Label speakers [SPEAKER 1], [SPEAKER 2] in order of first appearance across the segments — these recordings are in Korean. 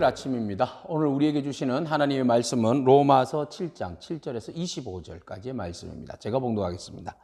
[SPEAKER 1] 아침입니다. 오늘 우리에게 주시는 하나님의 말씀은 로마서 7장 7절에서 25절까지의 말씀입니다. 제가 봉독하겠습니다.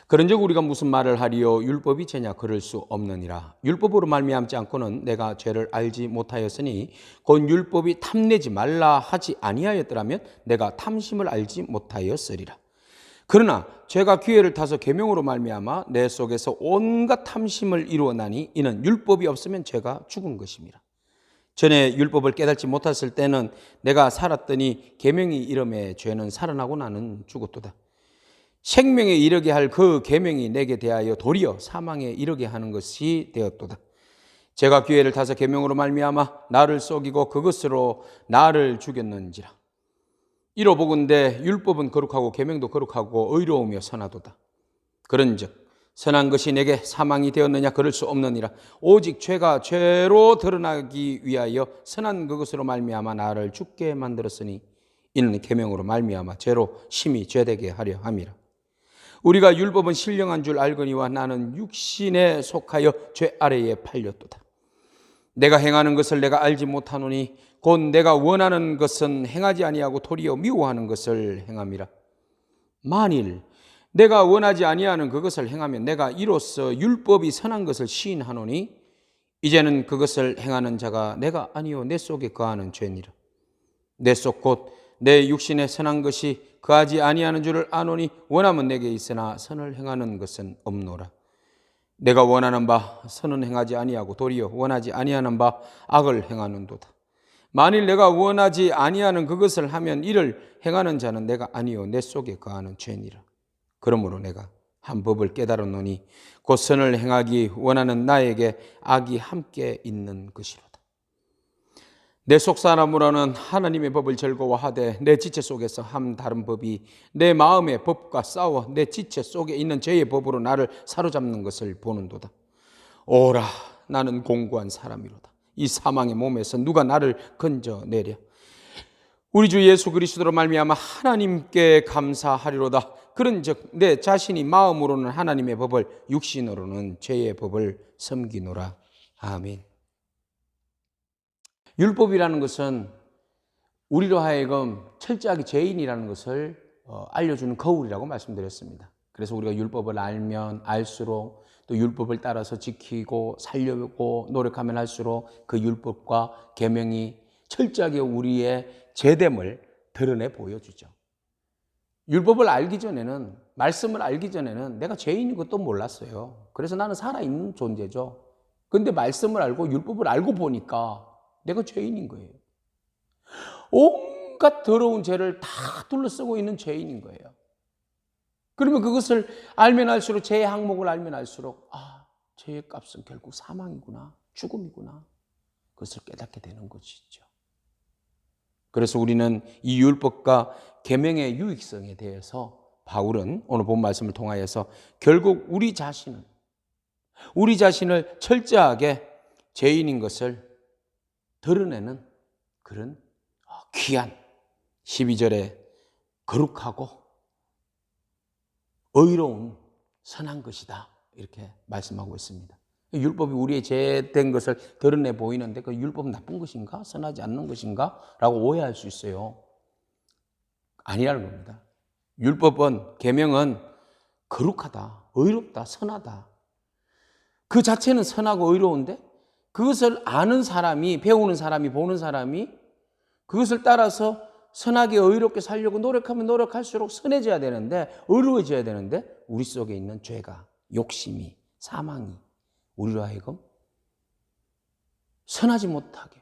[SPEAKER 1] 그런즉 우리가 무슨 말을 하리요? 율법이 죄냐? 그럴 수 없느니라. 율법으로 말미암지 않고는 내가 죄를 알지 못하였으니 곧 율법이 탐내지 말라 하지 아니하였더라면 내가 탐심을 알지 못하였으리라. 그러나 죄가 기회를 타서 계명으로 말미암아 내 속에서 온갖 탐심을 이루어나니 이는 율법이 없으면 죄가 죽은 것입니다. 전에 율법을 깨닫지 못했을 때는 내가 살았더니 계명이 이름에 죄는 살아나고 나는 죽었도다. 생명에 이르게 할 그 계명이 내게 대하여 도리어 사망에 이르게 하는 것이 되었도다. 제가 기회를 타서 계명으로 말미암아 나를 속이고 그것으로 나를 죽였는지라. 이로 보건대 율법은 거룩하고 계명도 거룩하고 의로우며 선하도다. 그런즉 선한 것이 내게 사망이 되었느냐? 그럴 수 없느니라. 오직 죄가 죄로 드러나기 위하여 선한 그것으로 말미암아 나를 죽게 만들었으니 이는 계명으로 말미암아 죄로 심히 죄되게 하려 함이라. 우리가 율법은 신령한 줄 알거니와 나는 육신에 속하여 죄 아래에 팔렸도다. 내가 행하는 것을 내가 알지 못하노니 곧 내가 원하는 것은 행하지 아니하고 도리어 미워하는 것을 행함이라. 만일 내가 원하지 아니하는 그것을 행하면 내가 이로써 율법이 선한 것을 시인하노니 이제는 그것을 행하는 자가 내가 아니요 내 속에 거하는 죄니라. 내 속 곧 내 육신에 선한 것이 거하지 아니하는 줄을 아노니 원함은 내게 있으나 선을 행하는 것은 없노라. 내가 원하는 바 선은 행하지 아니하고 도리어 원하지 아니하는 바 악을 행하는도다. 만일 내가 원하지 아니하는 그것을 하면 이를 행하는 자는 내가 아니요 내 속에 거하는 죄니라. 그러므로 내가 한 법을 깨달았노니 곧 선을 행하기 원하는 나에게 악이 함께 있는 것이로다. 내 속 사람으로는 하나님의 법을 즐거워하되 내 지체 속에서 한 다른 법이 내 마음의 법과 싸워 내 지체 속에 있는 죄의 법으로 나를 사로잡는 것을 보는도다. 오라, 나는 공고한 사람이로다. 이 사망의 몸에서 누가 나를 건져내랴. 우리 주 예수 그리스도로 말미암아 하나님께 감사하리로다. 그런즉 내 자신이 마음으로는 하나님의 법을 육신으로는 죄의 법을 섬기노라. 아멘. 율법이라는 것은 우리로 하여금 철저하게 죄인이라는 것을 알려주는 거울이라고 말씀드렸습니다. 그래서 우리가 율법을 알면 알수록 또 율법을 따라서 지키고 살려고 노력하면 할수록 그 율법과 계명이 철저하게 우리의 죄됨을 드러내 보여주죠. 율법을 알기 전에는, 말씀을 알기 전에는 내가 죄인인 것도 몰랐어요. 그래서 나는 살아있는 존재죠. 그런데 말씀을 알고 율법을 알고 보니까 내가 죄인인 거예요. 온갖 더러운 죄를 다 둘러쓰고 있는 죄인인 거예요. 그러면 그것을 알면 알수록, 죄의 항목을 알면 알수록 죄의 값은 결국 사망이구나, 죽음이구나, 그것을 깨닫게 되는 것이죠. 그래서 우리는 이 율법과 계명의 유익성에 대해서 바울은 오늘 본 말씀을 통하여서 결국 우리 자신을 철저하게 죄인인 것을 드러내는 그런 귀한 12절에 거룩하고 의로운 선한 것이다, 이렇게 말씀하고 있습니다. 율법이 우리의 죄된 것을 드러내 보이는데 그 율법은 나쁜 것인가? 선하지 않는 것인가? 라고 오해할 수 있어요. 아니라는 겁니다. 율법은, 계명은 거룩하다, 의롭다, 선하다. 그 자체는 선하고 의로운데 그것을 아는 사람이, 배우는 사람이, 보는 사람이 그것을 따라서 선하게 의롭게 살려고 노력하면 노력할수록 선해져야 되는데, 의로워져야 되는데 우리 속에 있는 죄가, 욕심이, 사망이 우리로 하여금 선하지 못하게,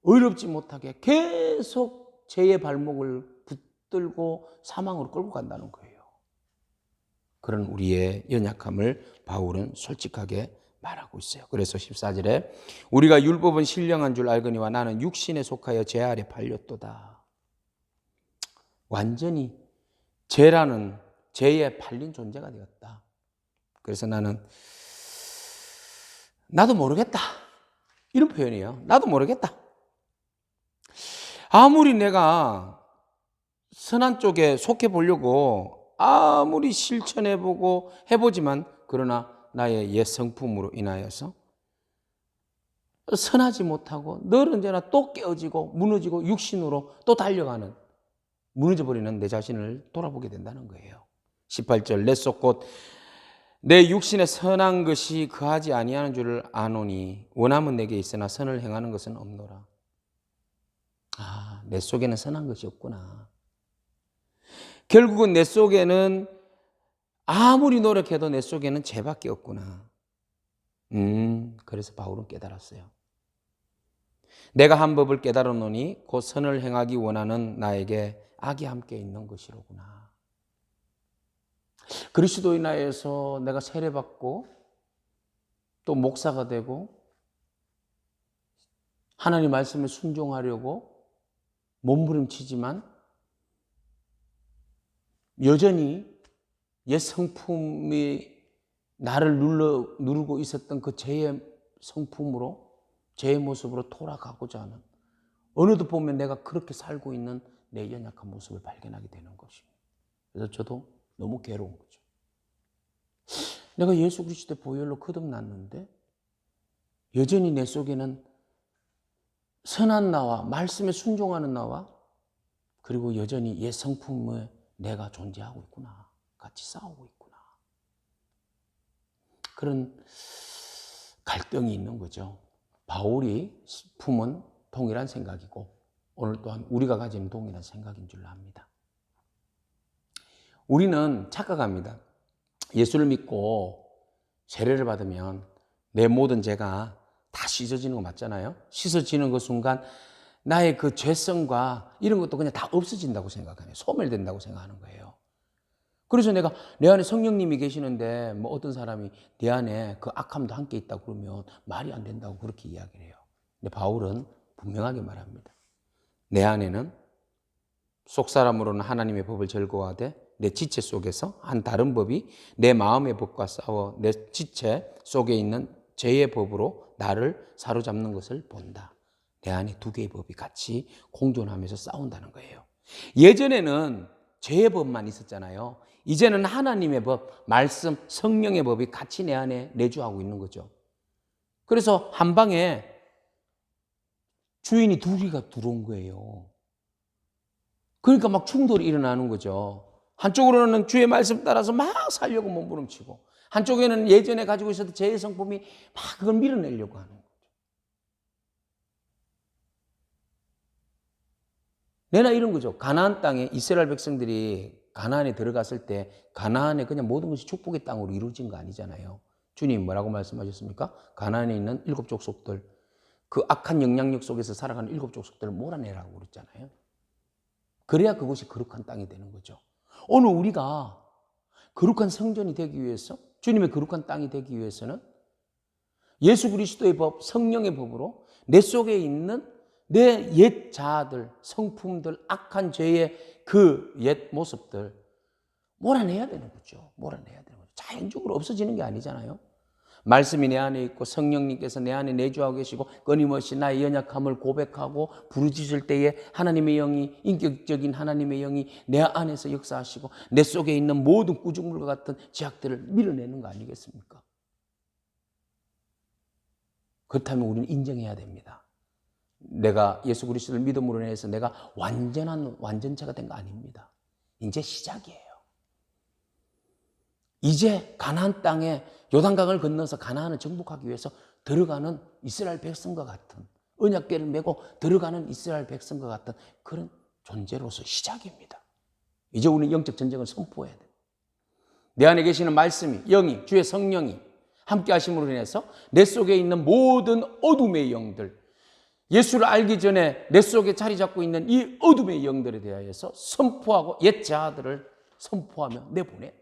[SPEAKER 1] 의롭지 못하게 계속 죄의 발목을 붙들고 사망으로 끌고 간다는 거예요. 그런 우리의 연약함을 바울은 솔직하게 말하고 있어요. 그래서 14절에 우리가 율법은 신령한 줄 알거니와 나는 육신에 속하여 죄 아래 팔렸도다. 완전히 죄라는 죄에 팔린 존재가 되었다. 그래서 나도 모르겠다, 이런 표현이에요. 나도 모르겠다. 아무리 내가 선한 쪽에 속해 보려고 아무리 실천해보고 해보지만 그러나 나의 옛 성품으로 인하여서 선하지 못하고 늘 언제나 또 깨어지고 무너지고 육신으로 또 달려가는, 무너져버리는 내 자신을 돌아보게 된다는 거예요. 18절, 내 속 곧 내 육신에 선한 것이 거하지 아니하는 줄을 아노니 원함은 내게 있으나 선을 행하는 것은 없노라. 내 속에는 선한 것이 없구나. 결국은 내 속에는 아무리 노력해도 내 속에는 죄밖에 없구나. 그래서 바울은 깨달았어요. 내가 한 법을 깨달았노니 곧 선을 행하기 원하는 나에게 악이 함께 있는 것이로구나. 그리스도인하여서 내가 세례받고 또 목사가 되고 하나님 말씀에 순종하려고 몸부림치지만 여전히 옛 성품이 나를 누르고 있었던 그 죄의 성품으로, 죄의 모습으로 돌아가고자 하는, 어느덧 보면 내가 그렇게 살고 있는 내 연약한 모습을 발견하게 되는 것입니다. 그래서 저도 너무 괴로운 거죠. 내가 예수 그리스도의 보혈로 거듭났는데 여전히 내 속에는 선한 나와 말씀에 순종하는 나와 그리고 여전히 옛 성품에 내가 존재하고 있구나. 같이 싸우고 있구나. 그런 갈등이 있는 거죠. 바울이 품은 동일한 생각이고 오늘 또한 우리가 가진 동일한 생각인 줄 압니다. 우리는 착각합니다. 예수를 믿고 세례를 받으면 내 모든 죄가 다 씻어지는 거 맞잖아요. 씻어지는 그 순간 나의 그 죄성과 이런 것도 그냥 다 없어진다고 생각하네요. 소멸된다고 생각하는 거예요. 그래서 내가 내 안에 성령님이 계시는데 뭐 어떤 사람이 내 안에 그 악함도 함께 있다고 그러면 말이 안 된다고 그렇게 이야기를 해요. 근데 바울은 분명하게 말합니다. 내 안에는 속사람으로는 하나님의 법을 즐거워하되 내 지체 속에서 한 다른 법이 내 마음의 법과 싸워 내 지체 속에 있는 죄의 법으로 나를 사로잡는 것을 본다. 내 안에 두 개의 법이 같이 공존하면서 싸운다는 거예요. 예전에는 죄의 법만 있었잖아요. 이제는 하나님의 법, 말씀, 성령의 법이 같이 내 안에 내주하고 있는 거죠. 그래서 한 방에 주인이 둘이가 들어온 거예요. 그러니까 막 충돌이 일어나는 거죠. 한쪽으로는 주의 말씀 따라서 막 살려고 몸부림치고 한쪽에는 예전에 가지고 있었던 죄의 성품이 막 그걸 밀어내려고 하는 거죠. 내나 이런 거죠. 가나안 땅에 이스라엘 백성들이 가나안에 들어갔을 때 가나안에 그냥 모든 것이 축복의 땅으로 이루어진 거 아니잖아요. 주님 뭐라고 말씀하셨습니까? 가나안에 있는 7 족속들, 그 악한 영향력 속에서 살아가는 7 족속들을 몰아내라고 그랬잖아요. 그래야 그것이 거룩한 땅이 되는 거죠. 오늘 우리가 거룩한 성전이 되기 위해서, 주님의 거룩한 땅이 되기 위해서는 예수 그리스도의 법, 성령의 법으로 내 속에 있는 내 옛 자아들, 성품들, 악한 죄의 그 옛 모습들 몰아내야 되는 거죠. 몰아내야 되는 거죠. 자연적으로 없어지는 게 아니잖아요. 말씀이 내 안에 있고 성령님께서 내 안에 내주하고 계시고 끊임없이 나의 연약함을 고백하고 부르짖을 때에 하나님의 영이, 인격적인 하나님의 영이 내 안에서 역사하시고 내 속에 있는 모든 구중물과 같은 죄악들을 밀어내는 거 아니겠습니까? 그렇다면 우리는 인정해야 됩니다. 내가 예수 그리스도를 믿음으로 인해서 내가 완전체가 된 거 아닙니다. 이제 시작이에요. 이제 가나안 땅에 요단강을 건너서 가나안을 정복하기 위해서 들어가는 이스라엘 백성과 같은, 언약궤를 메고 들어가는 이스라엘 백성과 같은 그런 존재로서 시작입니다. 이제 우리는 영적 전쟁을 선포해야 돼요. 내 안에 계시는 말씀이, 영이, 주의 성령이 함께 하심으로 인해서 내 속에 있는 모든 어둠의 영들, 예수를 알기 전에 내 속에 자리 잡고 있는 이 어둠의 영들에 대하여서 선포하고 옛 자아들을 선포하며 내보내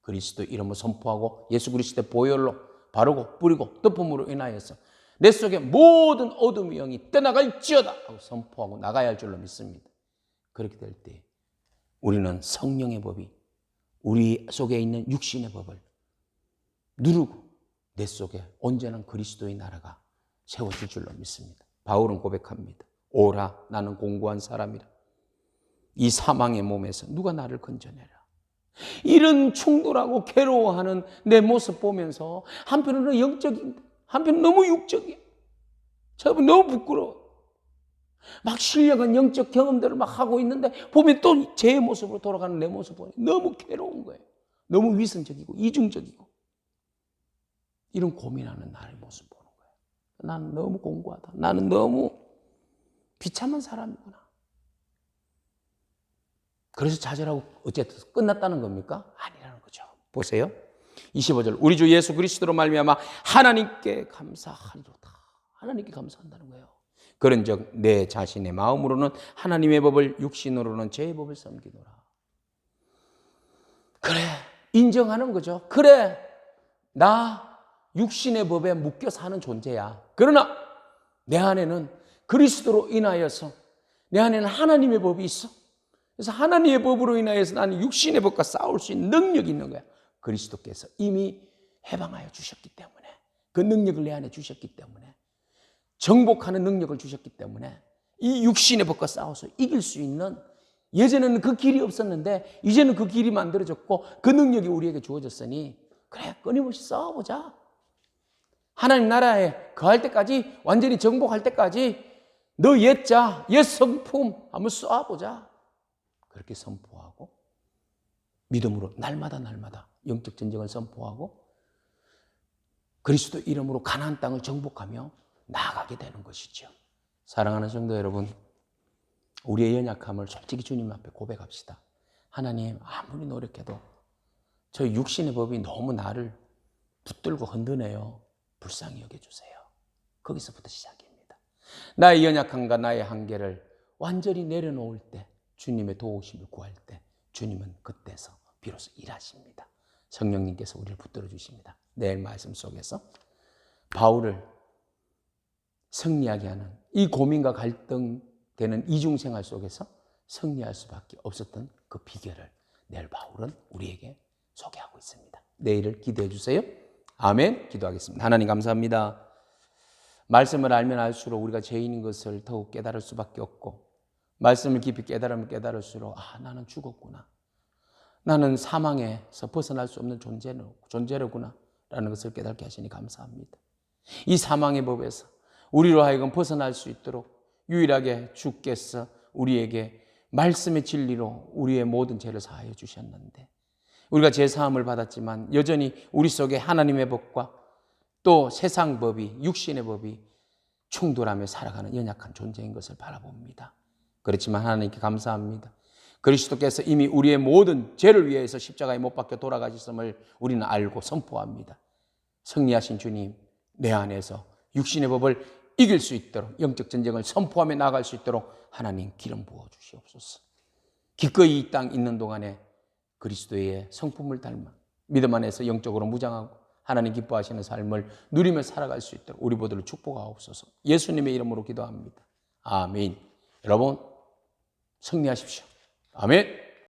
[SPEAKER 1] 그리스도 이름을 선포하고 예수 그리스도의 보혈로 바르고 뿌리고 덮음으로 인하여서 내 속에 모든 어둠의 영이 떠나갈지어다 하고 선포하고 나가야 할 줄로 믿습니다. 그렇게 될 때 우리는 성령의 법이 우리 속에 있는 육신의 법을 누르고 내 속에 온전한 그리스도의 나라가 세워질 줄로 믿습니다. 바울은 고백합니다. 오라 나는 공고한 사람이라. 이 사망의 몸에서 누가 나를 건져내라. 이런 충돌하고 괴로워하는 내 모습 보면서 한편으로는 영적인, 한편은 너무 육적이야. 저분 너무 부끄러워. 막 신령한 영적 경험들을 막 하고 있는데 보면 또 제 모습으로 돌아가는 내 모습 보니 너무 괴로운 거예요. 너무 위선적이고 이중적이고 이런 고민하는 나의 모습 보는 거예요. 나는 너무 공고하다. 나는 너무 비참한 사람이구나. 그래서 좌절하고 어쨌든 끝났다는 겁니까? 아니라는 거죠. 보세요. 25절 우리 주 예수 그리스도로 말미암아 하나님께 감사하리로다. 하나님께 감사한다는 거예요. 그런즉 내 자신의 마음으로는 하나님의 법을 육신으로는 제 법을 섬기노라. 그래 인정하는 거죠. 그래 나 육신의 법에 묶여 사는 존재야. 그러나 내 안에는 그리스도로 인하여서 내 안에는 하나님의 법이 있어. 그래서 하나님의 법으로 인하여서 나는 육신의 법과 싸울 수 있는 능력이 있는 거야. 그리스도께서 이미 해방하여 주셨기 때문에 그 능력을 내 안에 주셨기 때문에 정복하는 능력을 주셨기 때문에 이 육신의 법과 싸워서 이길 수 있는 예전에는 그 길이 없었는데 이제는 그 길이 만들어졌고 그 능력이 우리에게 주어졌으니 그래 끊임없이 싸워보자. 하나님 나라에 거할 때까지 완전히 정복할 때까지 너 옛자, 옛 성품 한번 쏘아보자. 그렇게 선포하고 믿음으로 날마다 영적 전쟁을 선포하고 그리스도 이름으로 가나안 땅을 정복하며 나아가게 되는 것이죠. 사랑하는 성도 여러분, 우리의 연약함을 솔직히 주님 앞에 고백합시다. 하나님 아무리 노력해도 저 육신의 법이 너무 나를 붙들고 흔드네요. 불쌍히 여겨주세요. 거기서부터 시작입니다. 나의 연약함과 나의 한계를 완전히 내려놓을 때 주님의 도우심을 구할 때 주님은 그때서 비로소 일하십니다. 성령님께서 우리를 붙들어 주십니다. 내일 말씀 속에서 바울을 승리하게 하는 이 고민과 갈등되는 이중생활 속에서 승리할 수밖에 없었던 그 비결을 내일 바울은 우리에게 소개하고 있습니다. 내일을 기대해 주세요. 아멘. 기도하겠습니다. 하나님 감사합니다. 말씀을 알면 알수록 우리가 죄인인 것을 더욱 깨달을 수밖에 없고 말씀을 깊이 깨달으면 깨달을수록 나는 죽었구나. 나는 사망에서 벗어날 수 없는 존재로구나 라는 것을 깨닫게 하시니 감사합니다. 이 사망의 법에서 우리로 하여금 벗어날 수 있도록 유일하게 주께서 우리에게 말씀의 진리로 우리의 모든 죄를 사하여 주셨는데 우리가 죄사함을 받았지만 여전히 우리 속에 하나님의 법과 또 세상 법이 육신의 법이 충돌하며 살아가는 연약한 존재인 것을 바라봅니다. 그렇지만 하나님께 감사합니다. 그리스도께서 이미 우리의 모든 죄를 위해서 십자가에 못 박혀 돌아가셨음을 우리는 알고 선포합니다. 승리하신 주님, 내 안에서 육신의 법을 이길 수 있도록 영적 전쟁을 선포하며 나아갈 수 있도록 하나님 기름 부어 주시옵소서. 기꺼이 이 땅 있는 동안에 그리스도의 성품을 닮아 믿음 안에서 영적으로 무장하고 하나님 기뻐하시는 삶을 누리며 살아갈 수 있도록 우리 모두를 축복하옵소서. 예수님의 이름으로 기도합니다. 아멘. 여러분 승리하십시오. 아멘.